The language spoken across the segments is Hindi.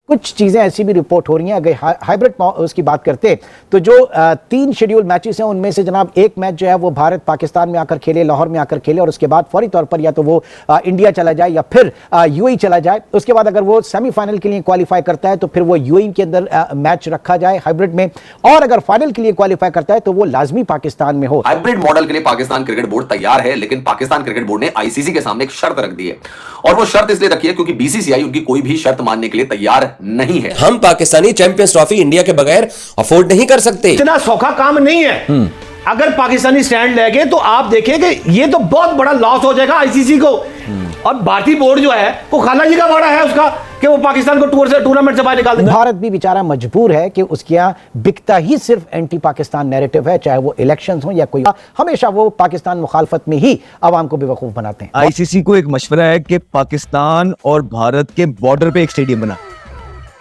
कुछ चीजें ऐसी भी रिपोर्ट हो रही हैं। अगर हाइब्रिड उसकी बात करते तो जो 3 शेड्यूल मैचेस हैं उनमें से जनाब एक मैच जो है वो भारत पाकिस्तान में आकर खेले, लाहौर में आकर खेले और उसके बाद फौरी तौर पर या तो वो इंडिया चला जाए या फिर यूएई चला जाए। उसके बाद अगर वो सेमीफाइनल के लिए क्वालिफाई करता है तो फिर वो यूएई के अंदर मैच रखा जाए हाइब्रिड में, और अगर फाइनल के लिए क्वालिफाई करता है तो वो लाजमी पाकिस्तान में हो। हाइब्रिड मॉडल के लिए पाकिस्तान क्रिकेट बोर्ड तैयार है, लेकिन पाकिस्तान क्रिकेट बोर्ड ने आईसीसी के सामने एक शर्त रख दी है, और वो शर्त इसलिए रखी है क्योंकि बीसीसीआई उनकी कोई भी शर्त मानने के लिए तैयार नहीं है। हम पाकिस्तानी चैंपियंस ट्रॉफी इंडिया के बगैर अफोर्ड नहीं कर सकते। इतना सौखा काम नहीं है। अगर पाकिस्तानी स्टैंड लेंगे तो आप देखें कि ये तो बहुत बड़ा लॉस हो जाएगा आईसीसी को, और भारतीय बोर्ड जो है वो खाला जी का बड़ा है उसका कि वो पाकिस्तान को टूर्नामेंट से बाहर निकाल देगा। भारत भी बेचारा मजबूर है कि उसके यहाँ बिकता ही सिर्फ एंटी पाकिस्तान नैरेटिव है, चाहे वो इलेक्शंस हो या कोई, हमेशा वो पाकिस्तान मुखालफत में ही आवाम को बेवकूफ बनाते हैं। आईसीसी को एक मशवरा है कि पाकिस्तान और भारत के बॉर्डर पे एक स्टेडियम बना,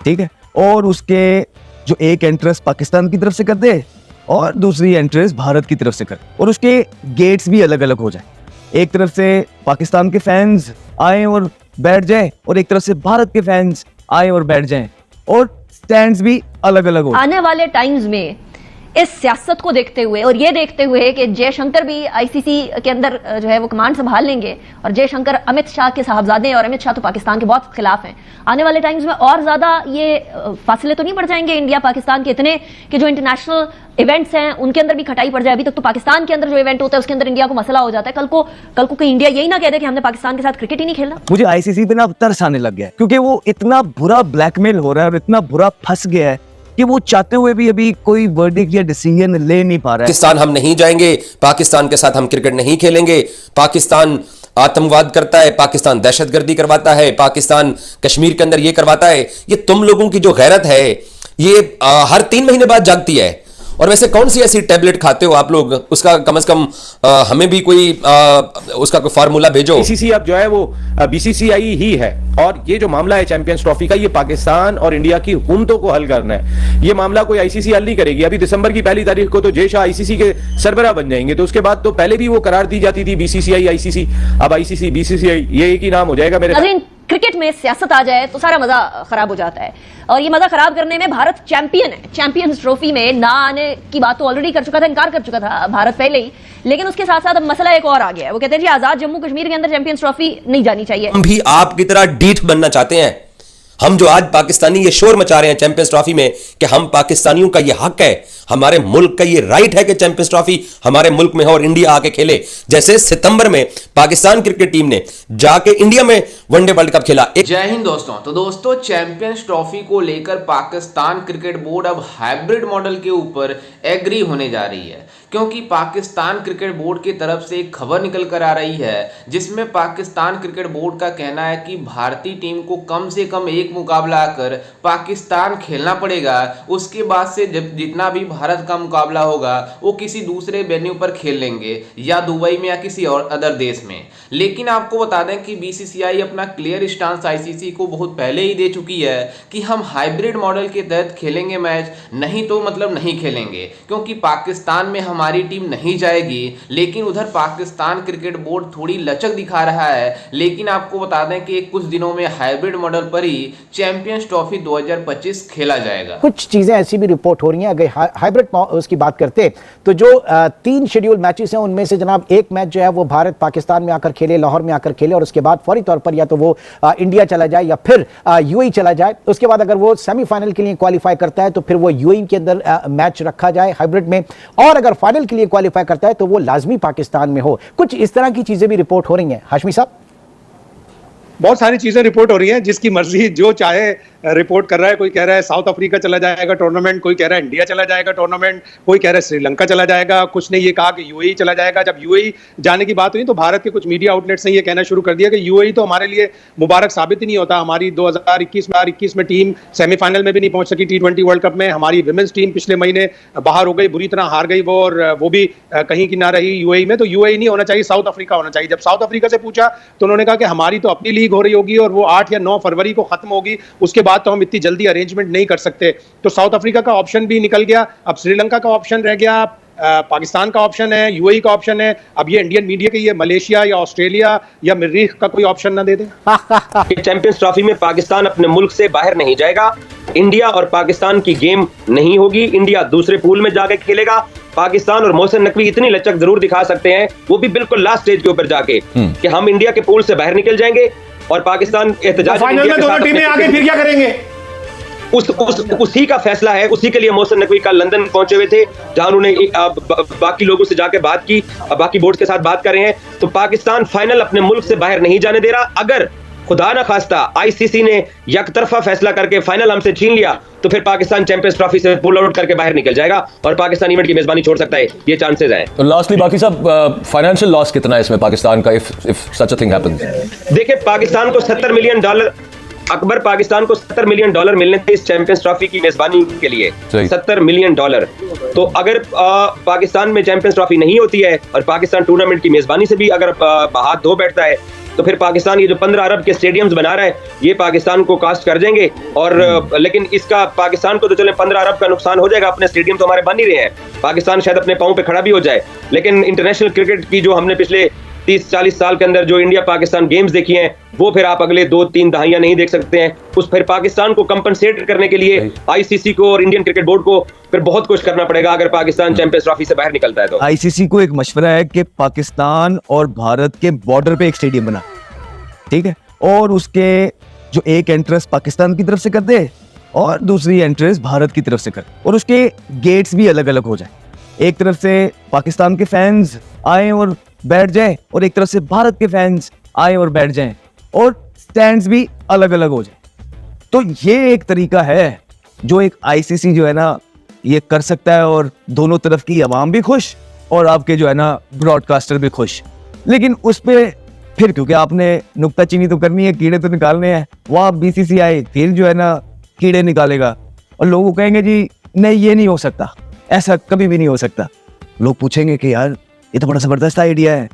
ठीक है, और उसके जो एक एंट्रेंस पाकिस्तान की तरफ से कर दे और दूसरी एंट्रेंस भारत की तरफ से कर, और उसके गेट्स भी अलग अलग हो जाए। एक तरफ से पाकिस्तान के फैंस आए और बैठ जाए और एक तरफ से भारत के फैंस आए और बैठ जाएं, और स्टैंड्स भी अलग अलग हो। आने वाले टाइम्स में इस सियासत को देखते हुए और ये देखते हुए कि जयशंकर भी आईसीसी के अंदर जो है वो कमांड संभाल लेंगे, और जयशंकर अमित शाह के साहबजादे हैं और अमित शाह तो पाकिस्तान के बहुत खिलाफ हैं, आने वाले टाइम्स में और ज्यादा ये फासले तो नहीं बढ़ जाएंगे इंडिया पाकिस्तान के इतने कि जो इंटरनेशनल इवेंट्स हैं उनके अंदर भी खटाई पड़ जाए। अभी तक तो पाकिस्तान के अंदर जो इवेंट होता है उसके अंदर इंडिया को मसला हो जाता है, कल को कि इंडिया यही ना कह दे कि हमने पाकिस्तान के साथ क्रिकेट ही नहीं खेलना। मुझे आईसीसी पे ना तरस आने लग गया है, क्योंकि वो इतना बुरा ब्लैकमेल हो रहा है और इतना बुरा फंस गया है कि वो चाहते हुए भी अभी कोई वर्डिक्ट या डिसीजन ले नहीं पा रहा है। पाकिस्तान हम नहीं जाएंगे, पाकिस्तान के साथ हम क्रिकेट नहीं खेलेंगे, पाकिस्तान आतंकवाद करता है, पाकिस्तान दहशतगर्दी करवाता है, पाकिस्तान कश्मीर के अंदर ये करवाता है। ये तुम लोगों की जो गैरत है ये हर 3 महीने बाद जागती है। और वैसे कौन सी ऐसी टैबलेट खाते हो आप लोग, उसका कम से कम हमें भी कोई उसका कोई फार्मूला भेजो। आईसीसी अब जो है वो बीसीसीआई ही है, और ये जो मामला है चैंपियंस ट्रॉफी का, ये पाकिस्तान और इंडिया की हुकूमतों को हल करना है। ये मामला कोई आईसीसी हल नहीं करेगी। अभी दिसंबर की 1 तारीख को तो जय शाह आईसीसी के सरबराह बन जाएंगे, तो उसके बाद तो पहले भी वो करार दी जाती थी बीसीसीआई आईसीसी, अब आईसीसी बीसीसीआई, ये एक ही नाम हो जाएगा मेरे। क्रिकेट में सियासत आ जाए तो सारा मजा खराब हो जाता है, और ये मजा खराब करने में भारत चैंपियन है। चैंपियंस ट्रॉफी में ना आने की बात तो ऑलरेडी कर चुका था, इनकार कर चुका था भारत पहले ही, लेकिन उसके साथ साथ अब मसला एक और आ गया है। वो कहते हैं जी आजाद जम्मू कश्मीर के अंदर चैंपियंस ट्रॉफी नहीं जानी चाहिए। हम भी आपकी तरह डीठ बनना चाहते हैं। हम जो आज पाकिस्तानी ये शोर मचा रहे हैं चैंपियंस ट्रॉफी में कि हम पाकिस्तानियों का ये हक है, हमारे मुल्क का ये राइट है कि चैंपियंस ट्रॉफी हमारे मुल्क में हो और इंडिया आके खेले। जैसे सितंबर में पाकिस्तान क्रिकेट टीम ने जाके इंडिया में वनडे वर्ल्ड कप खेला। जय हिंद दोस्तों। तो दोस्तों, चैंपियंस ट्रॉफी को लेकर पाकिस्तान क्रिकेट बोर्ड अब हाइब्रिड मॉडल के ऊपर एग्री होने जा रही है, क्योंकि पाकिस्तान क्रिकेट बोर्ड की तरफ से एक खबर निकल कर आ रही है जिसमें पाकिस्तान क्रिकेट बोर्ड का कहना है कि भारतीय टीम को कम से कम एक मुकाबला आकर पाकिस्तान खेलना पड़ेगा। उसके बाद से जब जितना भी भारत का मुकाबला होगा वो किसी दूसरे वेन्यू पर खेल लेंगे, या दुबई में या किसी और अदर देश में। लेकिन आपको बता दें कि बीसीसीआई अपना क्लियर स्टांस आईसीसी को बहुत पहले ही दे चुकी है कि हम हाइब्रिड मॉडल के तहत खेलेंगे मैच, नहीं तो मतलब नहीं खेलेंगे, क्योंकि पाकिस्तान में हमारी टीम नहीं जाएगी। लेकिन उधर पाकिस्तान क्रिकेट बोर्ड थोड़ी लचक दिखा रहा है। लेकिन आपको बता दें कि कुछ दिनों में हाइब्रिड मॉडल पर ही चैंपियंस ट्रॉफी 2025 खेला जाएगा। कुछ चीजें ऐसी भी रिपोर्ट हो रही हैं। अगर हाइब्रिड उसकी बात करते तो जो 3 शेड्यूल मैचेस हैं उनमें से जनाब एक मैच जो है वो भारत पाकिस्तान में आकर खेले, लाहौर में आकर खेले और उसके बाद फौरी तौर पर या तो वो इंडिया चला जाए या फिर यूएई चला जाए। उसके बाद अगर वो सेमीफाइनल के लिए क्वालिफाई करता है तो फिर वो यूएई के अंदर मैच रखा जाए हाइब्रिड में, और अगर फाइनल के लिए क्वालिफाई करता है तो वो लाजमी पाकिस्तान में हो। कुछ इस तरह की चीजें भी रिपोर्ट हो रही हैं। हाशमी साहब, बहुत सारी चीजें रिपोर्ट हो रही हैं, जिसकी मर्जी जो चाहे रिपोर्ट कर रहा है। कोई कह रहा है साउथ अफ्रीका चला जाएगा टूर्नामेंट, कोई कह रहा है इंडिया चला जाएगा टूर्नामेंट, कोई कह रहा है श्रीलंका चला जाएगा, कुछ ने ये कहा कि यूएई चला जाएगा। जब यूएई जाने की बात हुई तो भारत के कुछ मीडिया आउटलेट्स ने ये कहना शुरू कर दिया कि यूएई तो हमारे लिए मुबारक साबित ही नहीं होता। हमारी 2021 में टीम सेमीफाइनल में भी नहीं पहुंच सकी T20 वर्ल्ड कप में। हमारी विमेंस टीम पिछले महीने बाहर हो गई, बुरी तरह हार गई वो, और वो भी कहीं की ना रही यूएई में। तो यूएई नहीं होना चाहिए, साउथ अफ्रीका होना चाहिए। जब साउथ अफ्रीका से पूछा तो उन्होंने कहा कि हमारी तो अपनी लीग हो रही होगी और वो 8 या 9 फरवरी को खत्म होगी, उसके बाद बाद तो हम इतनी जल्दी अरेंजमेंट नहीं कर सकते। तो साउथ अफ्रीका का ऑप्शन भी निकल गया, अब श्रीलंका का ऑप्शन रह गया, पाकिस्तान का ऑप्शन है, यूएई का ऑप्शन है। अब ये इंडियन मीडिया के, ये मलेशिया या ऑस्ट्रेलिया या मरीख का कोई ऑप्शन ना दे दे। चैंपियंस ट्रॉफी में पाकिस्तान अपने मुल्क से बाहर नहीं जाएगा, इंडिया और पाकिस्तान की गेम नहीं होगी, इंडिया दूसरे पूल में जाके खेलेगा। पाकिस्तान और मोहसिन नकवी इतनी लचक जरूर दिखा सकते हैं, वो भी बिल्कुल लास्ट स्टेज के ऊपर जाके, कि हम इंडिया के पूल से बाहर निकल जाएंगे और पाकिस्तान एहतजाज फाइनल में दोनों टीमें आगे फिर क्या करेंगे? उसी का फैसला है। उसी के लिए मोहसिन नकवी कल लंदन पहुंचे हुए थे, जहां उन्होंने बाकी लोगों से जाकर बात की, बाकी बोर्ड के साथ बात कर रहे हैं। तो पाकिस्तान फाइनल अपने मुल्क से बाहर नहीं जाने दे रहा। अगर खुदा ना खास्ता आईसीसी ने यकतरफा फैसला करके फाइनल हमसे छीन लिया, तो फिर पाकिस्तान चैंपियंस ट्रॉफी से पुल आउट करके बाहर निकल जाएगा और पाकिस्तान इवेंट की मेजबानी छोड़ सकता है, ये चांसेस हैं। तो लास्टली बाकी सब फाइनेंशियल लॉस कितना है इसमें पाकिस्तान का, if such a thing happens? देखिए, पाकिस्तान को $70 मिलियन अकबर, पाकिस्तान को $70 मिलियन मिलने थे इस चैंपियंस ट्रॉफी की मेजबानी के लिए। $70 मिलियन। तो अगर पाकिस्तान में चैंपियंस ट्रॉफी नहीं होती है और पाकिस्तान टूर्नामेंट की मेजबानी से भी अगर हाथ धो बैठता है, तो फिर पाकिस्तान ये जो 15 अरब के स्टेडियम्स बना रहा है, ये पाकिस्तान को कास्ट कर देंगे। और लेकिन इसका पाकिस्तान को तो चले 15 अरब का नुकसान हो जाएगा, अपने स्टेडियम तो हमारे बन ही रहे हैं, पाकिस्तान शायद अपने पांव पे खड़ा भी हो जाए। लेकिन इंटरनेशनल क्रिकेट की जो हमने पिछले 30-40 साल के अंदर जो इंडिया पाकिस्तान गेम्स देखी हैं, वो फिर आप अगले 2-3 दहाइयां नहीं देख सकते हैं। उस फिर पाकिस्तान को कंपनसेट करने के लिए आईसीसी को और इंडियन क्रिकेट बोर्ड को फिर बहुत कुछ करना पड़ेगा अगर पाकिस्तान चैंपियंस ट्रॉफी से बाहर निकलता है। तो आईसीसी को एक मशवरा है कि पाकिस्तान और भारत के बॉर्डर पे एक स्टेडियम बना, ठीक है, और उसके जो एक एंट्रेंस पाकिस्तान की तरफ से कर दे और दूसरी एंट्रेंस भारत की तरफ से कर, और उसके गेट्स भी अलग अलग हो जाए। एक तरफ से पाकिस्तान के फैंस आए और बैठ जाएं और एक तरफ से भारत के फैंस आए और बैठ जाएं, और स्टैंड्स भी अलग अलग हो जाए। तो ये एक तरीका है जो एक आईसीसी जो है ना ये कर सकता है, और दोनों तरफ की आवाम भी खुश और आपके जो है ना ब्रॉडकास्टर भी खुश। लेकिन उस पे फिर क्योंकि आपने नुक्ताचीनी तो करनी है, कीड़े तो निकालने हैं, वहाँ बीसीसीआई फिर जो है ना कीड़े निकालेगा और लोगों को कहेंगे जी नहीं ये नहीं हो सकता, ऐसा कभी भी नहीं हो सकता। लोग पूछेंगे कि यार ये तो बड़ा जबरदस्त आइडिया है,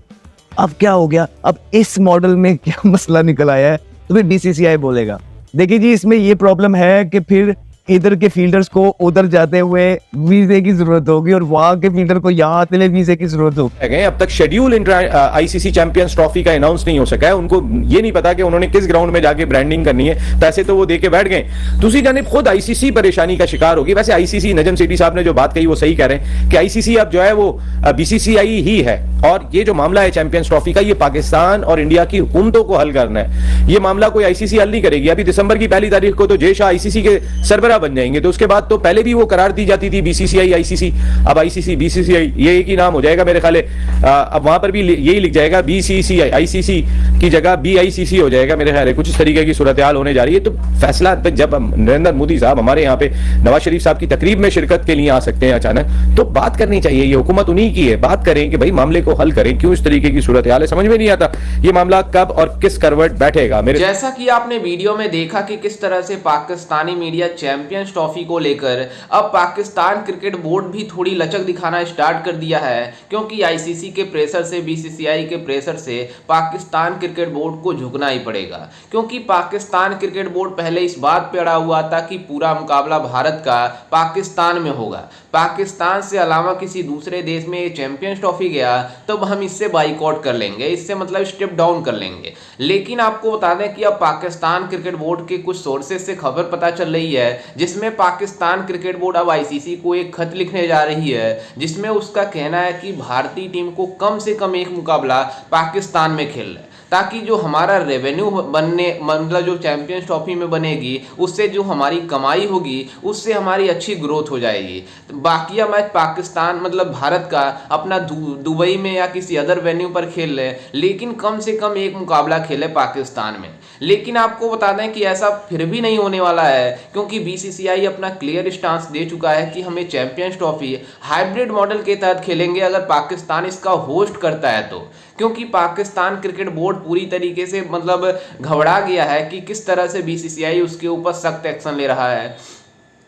अब क्या हो गया, अब इस मॉडल में क्या मसला निकल आया है, तो फिर बीसीसीआई बोलेगा देखिए जी इसमें ये प्रॉब्लम है कि फिर इधर के फील्डर्स को उधर जाते हुए वीजे की जरूरत होगी और वहां के फील्डर को यहाँ आते हुए वीजे की जरूरत होगी। अब तक शेड्यूल आईसीसी चैंपियंस ट्रॉफी का अनाउंस नहीं हो सका है, उनको ये नहीं पता कि उन्होंने किस ग्राउंड में जाके ब्रांडिंग करनी है, पैसे तो वो दे के बैठ गए। दूसरी जानिब खुद आईसीसी परेशानी का शिकार होगी। वैसे आईसीसी, नजम सेठी साहब ने जो बात कही वो सही कह रहे हैं कि आईसीसी अब जो है वो बीसीसीआई ही है, और ये जो मामला है चैंपियंस ट्रॉफी का, ये पाकिस्तान और इंडिया की हुकूमतों को हल करना है। ये मामला कोई आईसीसी हल नहीं करेगी। अभी दिसंबर की 1 तारीख को तो जय शाह आईसीसी के सरबराह बन जाएंगे, तो उसके बाद तो पहले भी वो करार दी जाती थी बीसीसीआई आईसीसी, अब आईसीसी बीसीसीआई, ये एक ही नाम हो जाएगा मेरे ख्याल है। अब वहां पर भी यही लिख जाएगा बीसीसीआई, आईसीसी की जगह बीआईसीसी हो जाएगा मेरे ख्याल है। कुछ इस तरीके की सूरत हाल होने जा रही है। तो फैसला जब नरेंद्र मोदी साहब हमारे यहाँ पे नवाज शरीफ साहब की तकरीब में शिरकत के लिए आ सकते हैं अचानक, तो बात करनी चाहिए। ये हुकूमत उन्हीं की है, बात करें कि भाई मामले को हल करें। क्यों इस तरीके की सूरत हाल है, समझ में नहीं आता ये मामला कब और किस करवट बैठेगा। जैसा कि आपने वीडियो में देखा कि किस तरह से पाकिस्तानी मीडिया चैंपियंस ट्रॉफी को लेकर अब पाकिस्तान क्रिकेट बोर्ड भी थोड़ी लचक दिखाना स्टार्ट कर दिया है, क्योंकि आईसीसी के प्रेशर से, बीसीसीआई के प्रेशर से पाकिस्तान क्रिकेट बोर्ड को झुकना ही पड़ेगा। क्योंकि पाकिस्तान क्रिकेट बोर्ड पहले इस बात पे अड़ा हुआ था कि पूरा मुकाबला भारत का पाकिस्तान में होगा, पाकिस्तान से अलावा किसी दूसरे देश में चैंपियंस ट्रॉफी गया तो हम इससे बाइकआउट कर लेंगे, इससे मतलब स्टेप डाउन कर लेंगे। लेकिन आपको बता दें कि अब पाकिस्तान क्रिकेट बोर्ड के कुछ सोर्सेज से खबर पता चल रही है, जिसमें पाकिस्तान क्रिकेट बोर्ड अब आईसीसी को एक खत लिखने जा रही है, जिसमें उसका कहना है कि भारतीय टीम को कम से कम एक मुकाबला पाकिस्तान में खेलना है, ताकि जो हमारा रेवेन्यू बनने, मतलब जो चैंपियंस ट्रॉफी में बनेगी, उससे जो हमारी कमाई होगी उससे हमारी अच्छी ग्रोथ हो जाएगी। बाकी मैच पाकिस्तान मतलब भारत का अपना दुबई में या किसी अदर वेन्यू पर खेल ले, लेकिन कम से कम एक मुकाबला खेले पाकिस्तान में। लेकिन आपको बता दें कि ऐसा फिर भी नहीं होने वाला है, क्योंकि बीसीसीआई अपना क्लियर स्टांस दे चुका है कि हमें चैंपियंस ट्रॉफी हाइब्रिड मॉडल के तहत खेलेंगे अगर पाकिस्तान इसका होस्ट करता है तो। क्योंकि पाकिस्तान क्रिकेट बोर्ड पूरी तरीके से मतलब घबरा गया है कि किस तरह से बीसीसीआई उसके ऊपर सख्त एक्शन ले रहा है।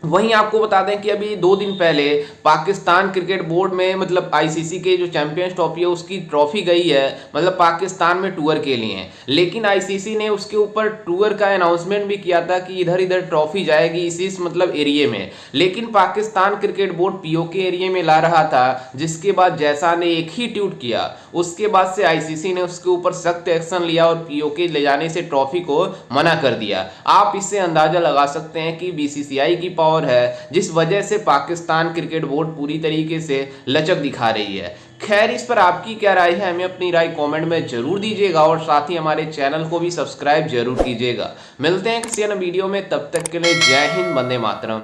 वहीं आपको बता दें कि अभी 2 दिन पहले पाकिस्तान क्रिकेट बोर्ड में मतलब आईसीसी के जो चैंपियंस ट्रॉफी है उसकी ट्रॉफी गई है मतलब पाकिस्तान में टूर के लिए, लेकिन आईसीसी ने उसके ऊपर टूर का अनाउंसमेंट भी किया था कि इधर इधर ट्रॉफी जाएगी इस मतलब एरिया में, लेकिन Pakistan cricket board PoK area में ला रहा था, जिसके बाद जैसा ने एक ही ट्वीट किया उसके बाद से आईसीसी ने उसके ऊपर सख्त एक्शन लिया और पीओके ले जाने से ट्रॉफी को मना कर दिया। आप इससे अंदाजा लगा सकते हैं कि बीसीसीआई की पावर है जिस वजह से पाकिस्तान क्रिकेट बोर्ड पूरी तरीके से लचक दिखा रही है। खैर, इस पर आपकी क्या राय है हमें अपनी राय कमेंट में जरूर दीजिएगा और साथ ही हमारे चैनल को भी सब्सक्राइब जरूर कीजिएगा। मिलते हैं किसी अन्य वीडियो में, तब तक के लिए जय हिंद, वंदे मातरम।